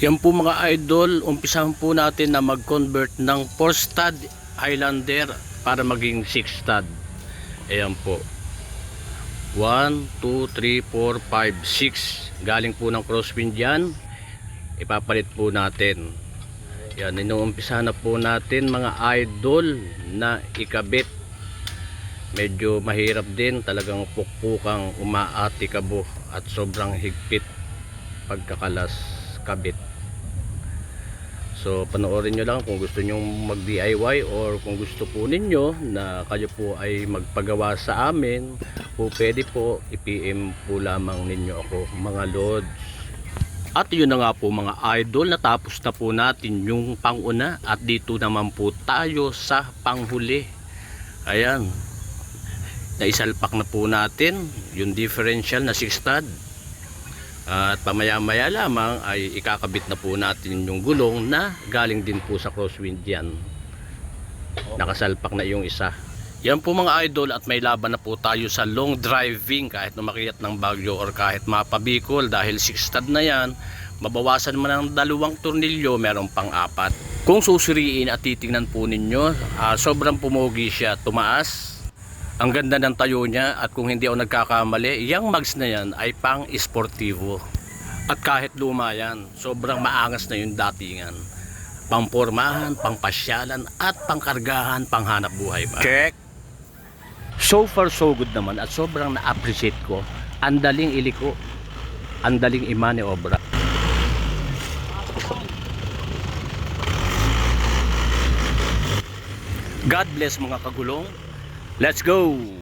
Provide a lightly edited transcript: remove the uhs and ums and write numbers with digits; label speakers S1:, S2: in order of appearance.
S1: Yan po mga idol, umpisahan po natin na mag-convert ng 4 stud Highlander para maging 6 stud. Ayan po. 1, 2, 3, 4, 5, 6. Galing po ng crosswind yan. Ipapalit po natin. Yan, inuumpisahan na po natin mga idol na ikabit. Medyo mahirap din, talagang pukpukang umaati kabo at sobrang higpit pagkakalas kabit. So panoorin nyo lang kung gusto nyo mag DIY or kung gusto po ninyo na kayo po ay magpagawa sa amin po, pwede po i-PM po lamang ninyo ako mga lods. At yun na nga po mga idol, natapos na po natin yung panguna at dito naman po tayo sa panghuli. Ayan, naisalpak na po natin yung differential na 6 stud. At pamaya-maya lamang ay ikakabit na po natin yung gulong na galing din po sa crosswind yan. Nakasalpak na yung isa. Yan po mga idol, at may laban na po tayo sa long driving kahit umakyat ng Baguio or kahit mapabikol, dahil 6 stud na yan. Mabawasan man ng 2 tornilyo, meron pang 4. Kung susuriin at titingnan po ninyo, sobrang pumogi siya, tumaas. Ang ganda ng tayo niya, at kung hindi ako nagkakamali, yung mags na yan ay pang esportivo. At kahit luma yan, sobrang maangas na yung datingan. Pang pormahan, pang pasyalan, at pang kargahan, pang hanap buhay pa. Check! So far so good naman, at sobrang na-appreciate ko. Ang daling iliko, ang daling imaneobra. God bless mga kagulong. Let's go!